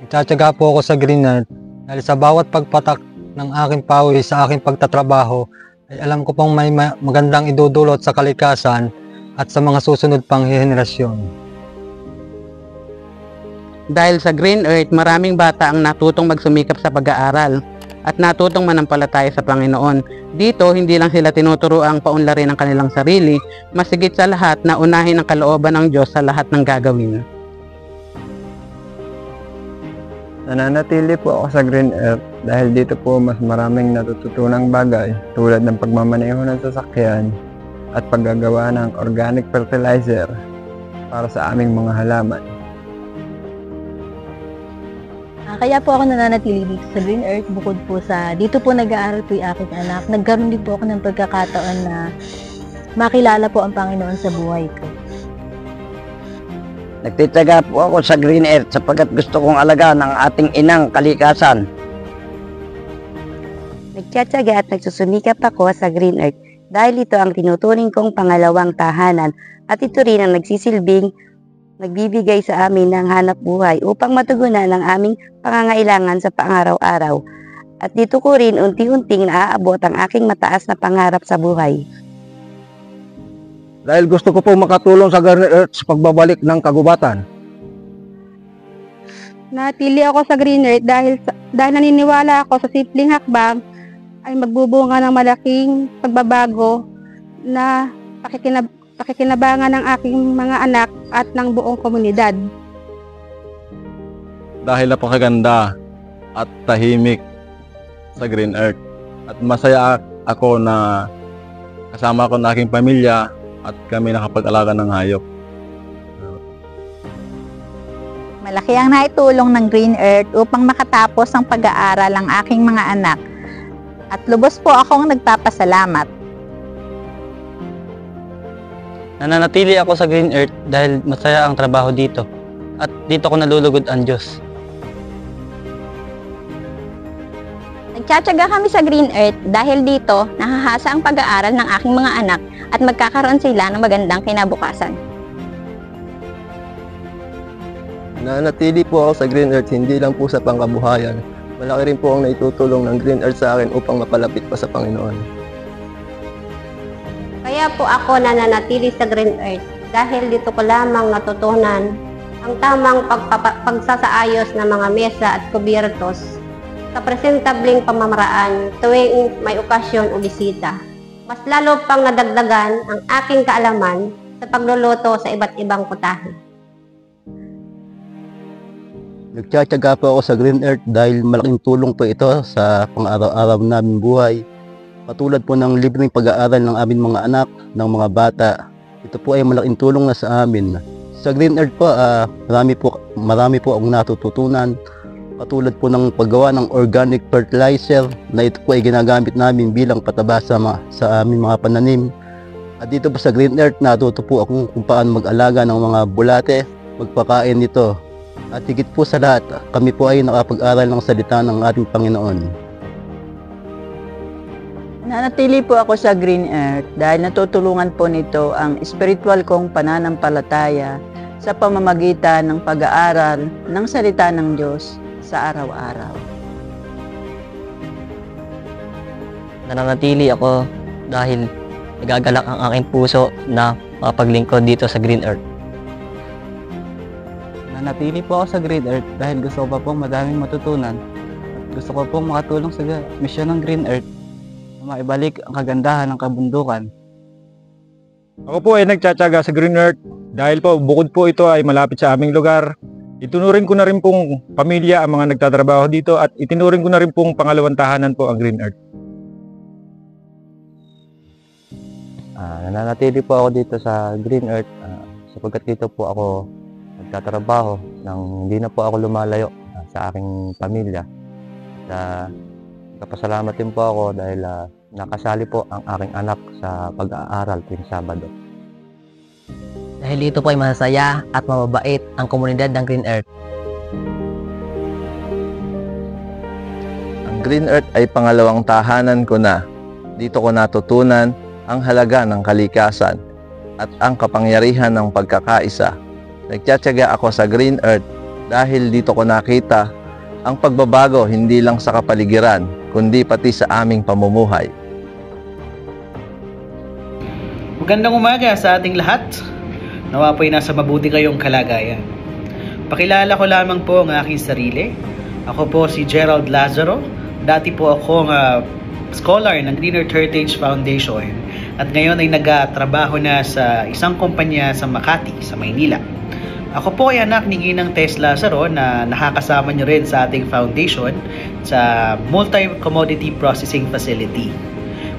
Nagtsatsaga po ako sa Green Earth dahil sa bawat pagpatak ng aking pawis sa aking pagtatrabaho ay alam ko pong may magandang idudulot sa kalikasan at sa mga susunod pang henerasyon. Dahil sa Green Earth, maraming bata ang natutong magsumikap sa pag-aaral at natutong manampalataya sa Panginoon. Dito, hindi lang sila tinuturoang paunlarin ang kanilang sarili, masigit sa lahat na unahin ang kalooban ng Diyos sa lahat ng gagawin. Nananatili po ako sa Green Earth dahil dito po mas maraming natututunang bagay tulad ng pagmamaneho ng sasakyan at paggagawa ng organic fertilizer para sa aming mga halaman. Kaya po ako nananatili dito sa Green Earth bukod po sa dito po nag-aaral po yung aking anak. Nagkaroon din po ako ng pagkakataon na makilala po ang Panginoon sa buhay ko. Nagtitiyaga po ako sa Green Earth sapagkat gusto kong alagaan ang ating inang kalikasan. Nagtsatsaga at nagsusumikap ako sa Green Earth dahil ito ang tinuturing kong pangalawang tahanan at ito rin ang nagsisilbing nagbibigay sa amin ng hanap buhay upang matugunan ang aming pangangailangan sa pang-araw-araw. At dito ko rin unti-unting naaabot ang aking mataas na pangarap sa buhay. Dahil gusto ko po makatulong sa Green Earth sa pagbabalik ng kagubatan. Natili ako sa Green Earth dahil naniniwala ako sa simpleng hakbang ay magbubunga ng malaking pagbabago na pakikinabangan ng aking mga anak at ng buong komunidad. Dahil napakaganda at tahimik sa Green Earth. At masaya ako na kasama ko ng aking pamilya at kami nakapag-alaga ng hayop. Malaki ang naitulong ng Green Earth upang makatapos ang pag-aaral ang aking mga anak. At lubos po akong nagpapasalamat. Nananatili ako sa Green Earth dahil masaya ang trabaho dito. At dito ko nalulugod ang Diyos. Nagtsatsaga kami sa Green Earth dahil dito nahahasa ang pag-aaral ng aking mga anak at magkakaroon sila ng magandang kinabukasan. Nananatili po ako sa Green Earth hindi lang po sa pangkabuhayan. Malaki rin po ang naitutulong ng Green Earth sa akin upang mapalapit pa sa Panginoon. Kaya po ako nananatili sa Green Earth dahil dito ko lamang natutunan ang tamang pagsasaayos ng mga mesa at kubiertos sa presentableng pamamaraan tuwing may okasyon o bisita. Mas lalo pang nadagdagan ang aking kaalaman sa pagluluto sa iba't ibang putahe. Nagtsatsaga po ako sa Green Earth dahil malaking tulong po ito sa pang-araw-araw naming buhay. Patulad po ng libreng pag-aaral ng aming mga anak, ng mga bata. Ito po ay malaking tulong na sa amin. Sa Green Earth po, marami po akong natututunan. Patulad po ng paggawa ng organic fertilizer na ito po ay ginagamit namin bilang pataba sa aming mga pananim. At dito po sa Green Earth, natuto po akong kung paano mag-alaga ng mga bulate, magpakain nito. At higit po sa lahat, kami po ay nakapag-aral ng salita ng ating Panginoon. Nanatili po ako sa Green Earth dahil natutulungan po nito ang spiritual kong pananampalataya sa pamamagitan ng pag-aaral ng salita ng Diyos sa araw-araw. Nananatili ako dahil nagagalak ang aking puso na makapaglingkod dito sa Green Earth. Nanatili po ako sa Green Earth dahil gusto ko pa pong madaming matutunan at gusto ko pong makatulong sa misyon ng Green Earth na maibalik ang kagandahan ng kabundukan. Ako po ay nagtsatsaga sa Green Earth dahil po bukod po ito ay malapit sa aming lugar. Itunuring ko na rin pong pamilya ang mga nagtatrabaho dito at itinuring ko na rin pong pangalawang tahanan po ang Green Earth. Nananatili po ako dito sa Green Earth sapagkat dito po ako nagtatrabaho nang hindi na po ako lumalayo sa aking pamilya. At kapasalamat din po ako dahil nakasali po ang aking anak sa pag-aaral tuwing Sabado. Dahil dito po ay masaya at mababait ang komunidad ng Green Earth. Ang Green Earth ay pangalawang tahanan ko na. Dito ko natutunan ang halaga ng kalikasan at ang kapangyarihan ng pagkakaisa. Nagtsatsaga ako sa Green Earth dahil dito ko nakita ang pagbabago hindi lang sa kapaligiran, kundi pati sa aming pamumuhay. Magandang umaga sa ating lahat. Nawa po'y nasa mabuti kayong kalagayan. Pakilala ko lamang po ang aking sarili. Ako po si Gerald Lazaro. Dati po akong scholar ng Green Earth Heritage Foundation at ngayon ay nagtatrabaho na sa isang kumpanya sa Makati, sa Maynila. Ako po ay anak ni Ginang Tess Lazaro na nakakasama nyo rin sa ating foundation sa Multi-Commodity Processing Facility.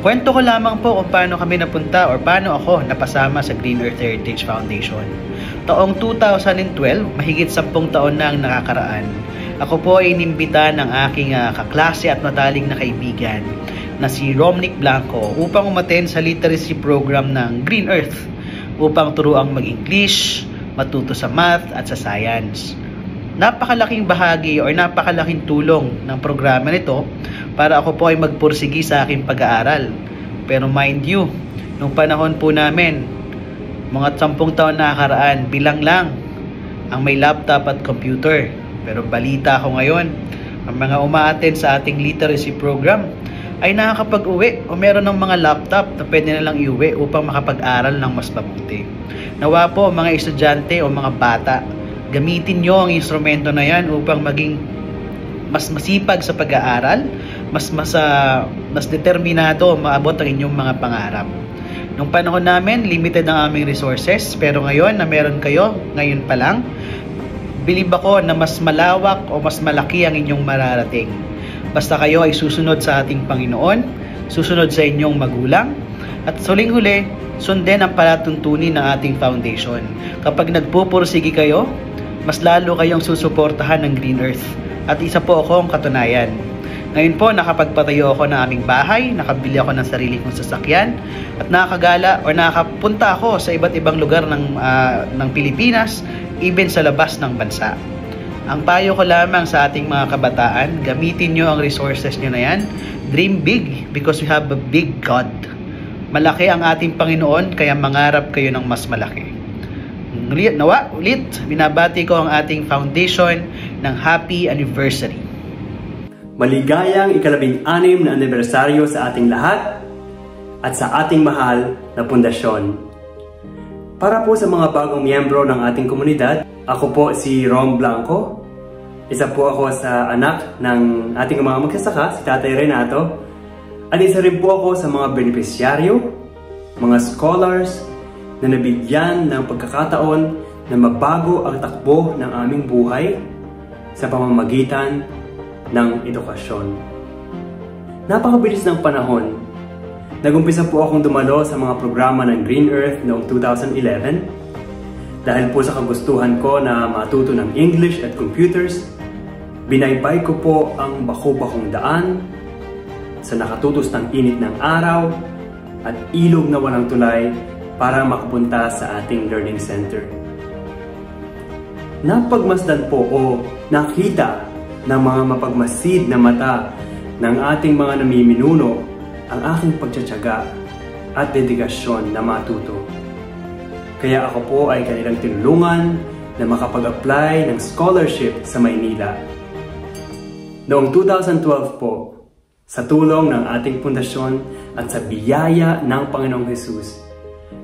Kwento ko lamang po kung paano kami napunta or paano ako napasama sa Green Earth Heritage Foundation. Taong 2012, mahigit 10 taon na ang nakakaraan. Ako po ay inimbita ng aking kaklase at mataling na kaibigan na si Romnick Blanco upang umattend sa literacy program ng Green Earth upang turuang mag-English, matuto sa math at sa science. Napakalaking bahagi o napakalaking tulong ng programa nito para ako po ay magpursigi sa aking pag-aaral. Pero mind you, nung panahon po namin, mga 10 taon nakakaraan, bilang lang ang may laptop at computer. Pero balita ko ngayon, ang mga uma-attend sa ating literacy program ay nakakapag-uwi o meron ng mga laptop na pwede na lang iuwi upang makapag-aral ng mas mabuti. Nawa po mga estudyante o mga bata, gamitin nyo ang instrumento na yan upang maging mas masipag sa pag-aaral, mas determinado maabot ang inyong mga pangarap. Nung panahon namin, limited ang aming resources, pero ngayon na meron kayo, ngayon pa lang, bilib ako na mas malawak o mas malaki ang inyong mararating. Basta kayo ay susunod sa ating Panginoon, susunod sa inyong magulang, at huling-huli, sundin ang palatuntunin ng ating foundation. Kapag nagpupursigi kayo, mas lalo kayong susuportahan ng Green Earth. At isa po ako ang katunayan. Ngayon po, nakapagpatayo ako ng aming bahay, nakabili ako ng sarili kong sasakyan, at nakakagala o nakapunta ako sa iba't ibang lugar ng Pilipinas, even sa labas ng bansa. Ang payo ko lamang sa ating mga kabataan, gamitin nyo ang resources nyo na yan. Dream big because we have a big God. Malaki ang ating Panginoon, kaya mangarap kayo ng mas malaki. Nawa, ulit, binabati ko ang ating foundation ng happy anniversary. Maligayang ika-16 na anibersaryo sa ating lahat at sa ating mahal na pundasyon. Para po sa mga bagong miyembro ng ating komunidad, ako po si Rom Blanco. Isa po ako sa anak ng ating mga magsasaka, si Tatay Renato. At isa rin po ako sa mga benepisyaryo, mga scholars na nabigyan ng pagkakataon na mabago ang takbo ng aming buhay sa pamamagitan ng edukasyon. Napakabilis ng panahon. Nagumpisa po akong dumalo sa mga programa ng Green Earth noong 2011. Dahil po sa kagustuhan ko na matuto ng English at computers, binaybay ko po ang bako-bakong daan sa nakatutos ng init ng araw at ilog na walang tulay para makapunta sa ating learning center. Napagmasdan po o nakita ng mga mapagmasid na mata ng ating mga namiminuno ang aking pagtsatsaga at dedikasyon na matuto. Kaya ako po ay kanilang tinulungan na makapag-apply ng scholarship sa Maynila. Noong 2012 po, sa tulong ng ating pundasyon at sa biyaya ng Panginoong Hesus,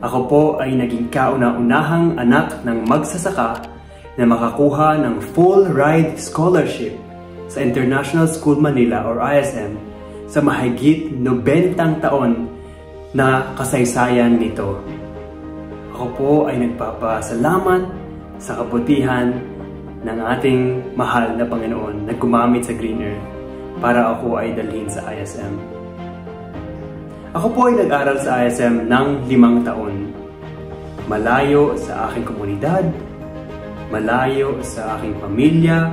ako po ay naging kauna-unahang anak ng magsasaka na makakuha ng full ride scholarship sa International School Manila or ISM sa mahigit 90 taon na kasaysayan nito. Ako po ay nagpapasalamat sa kabutihan ng ating mahal na Panginoon na gumamit sa Green Earth para ako ay dalhin sa ISM. Ako po ay nag-aral sa ISM ng 5 taon. Malayo sa aking komunidad, malayo sa aking pamilya,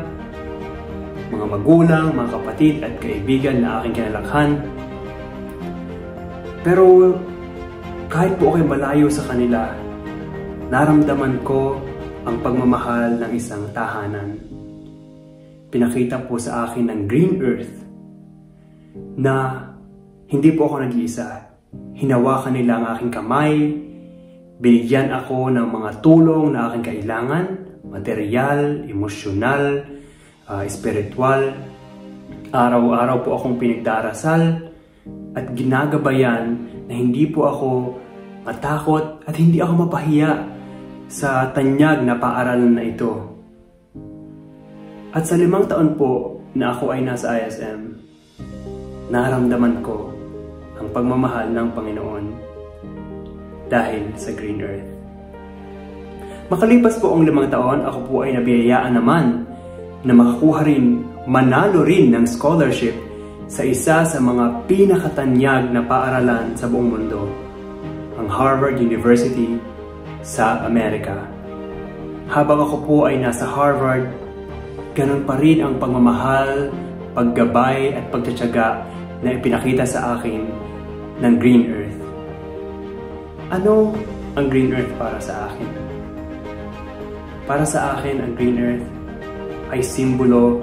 mga magulang, mga kapatid at kaibigan na aking kinalakhan. Pero kahit po ako'y malayo sa kanila, naramdaman ko ang pagmamahal ng isang tahanan. Pinakita po sa akin ng Green Earth na hindi po ako nag-iisa. Hinawakan nila ang aking kamay, Binigyan ako ng mga tulong na aking kailangan, material, emosyonal, espiritual. Araw-araw po akong pinagdarasal at ginagabayan na hindi po ako matakot at hindi ako mapahiya sa tanyag na paaralan na ito. At sa 5 taon po na ako ay nasa ISM, naramdaman ko ang pagmamahal ng Panginoon dahil sa Green Earth. Makalipas po ang 5 taon, ako po ay nabiyayaan naman na manalo rin ng scholarship sa isa sa mga pinakatanyag na paaralan sa buong mundo, ang Harvard University sa Amerika. Habang ako po ay nasa Harvard, ganun pa rin ang pagmamahal, paggabay at pagtsatsaga na ipinakita sa akin ng Green Earth. Ano ang Green Earth para sa akin? Para sa akin, ang Green Earth ay simbolo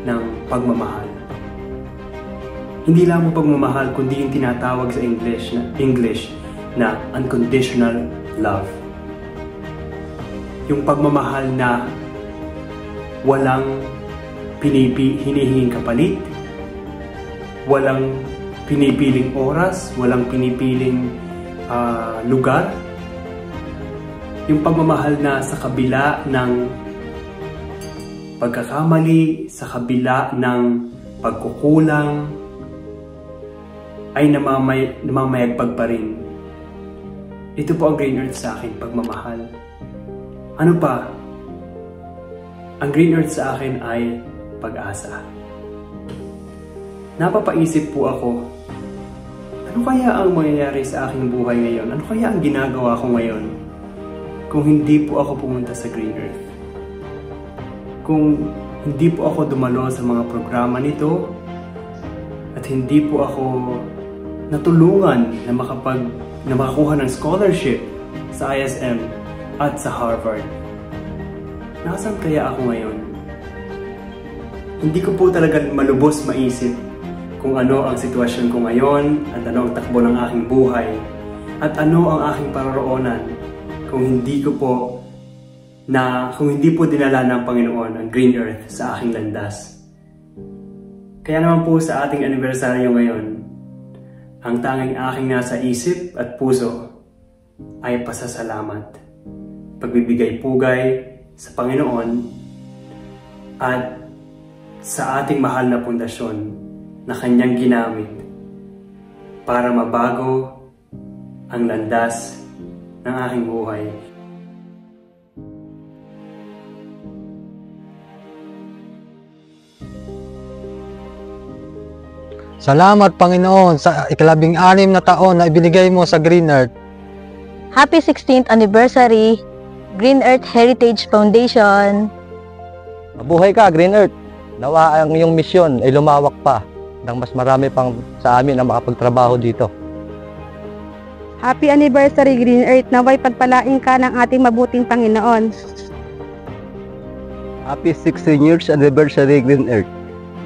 ng pagmamahal. Hindi lang pagmamahal, kundi yung tinatawag sa English na unconditional love. Yung pagmamahal na walang hinihinging kapalit, walang pinipiling oras, walang pinipiling lugar. Yung pagmamahal na sa kabila ng pagkakamali, sa kabila ng pagkukulang, ay namamayagpag pa rin. Ito po ang Green Earth sa akin, pagmamahal. Ano pa? Ang Green Earth sa akin ay pag-asa. Napapaisip po ako, ano kaya ang mangyayari sa aking buhay ngayon? Ano kaya ang ginagawa ko ngayon kung hindi po ako pumunta sa Green Earth? Kung hindi po ako dumalo sa mga programa nito at hindi po ako natulungan na makakuha ng scholarship sa ISM at sa Harvard. Nasaan kaya ako ngayon? Hindi ko po talaga malubos maisip kung ano ang sitwasyon ko ngayon at ano ang takbo ng aking buhay at ano ang aking paroroonan kung hindi po dinala ng Panginoon ang Green Earth sa aking landas. Kaya naman po sa ating anibersaryo ngayon, ang tanging aking nasa isip at puso ay pasasalamat, pagbibigay pugay sa Panginoon at sa ating mahal na pundasyon na Kanyang ginamit para mabago ang landas ng aking buhay. Salamat Panginoon sa 16 na taon na ibinigay mo sa Green Earth. Happy 16th anniversary, Green Earth Heritage Foundation. Mabuhay ka, Green Earth. Nawa ang iyong misyon ay lumawak pa nang mas marami pang sa amin na makapagtrabaho dito. Happy anniversary, Green Earth. Naway pagpalain ka ng ating mabuting Panginoon. Happy 16 years anniversary, Green Earth.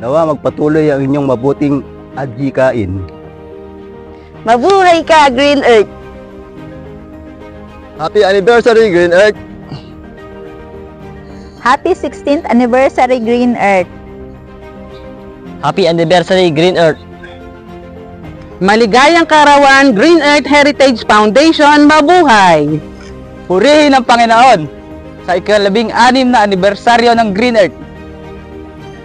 Nawa magpatuloy ang inyong mabuting adhikain. Mabuhay ka, Green Earth! Happy anniversary, Green Earth! Happy 16th anniversary, Green Earth! Happy anniversary, Green Earth! Maligayang Kaarawan Green Earth Heritage Foundation, mabuhay! Purihin ang Panginoon sa 16 na anibersaryo ng Green Earth.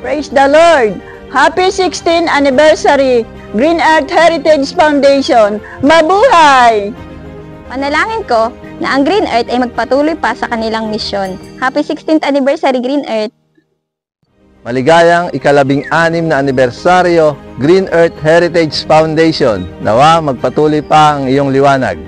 Praise the Lord! Happy 16th anniversary, Green Earth Heritage Foundation, mabuhay! Panalangin ko na ang Green Earth ay magpatuloy pa sa kanilang misyon. Happy 16th anniversary, Green Earth! Maligayang 16 na anibersaryo, Green Earth Heritage Foundation. Nawa magpatuloy pa ang iyong liwanag.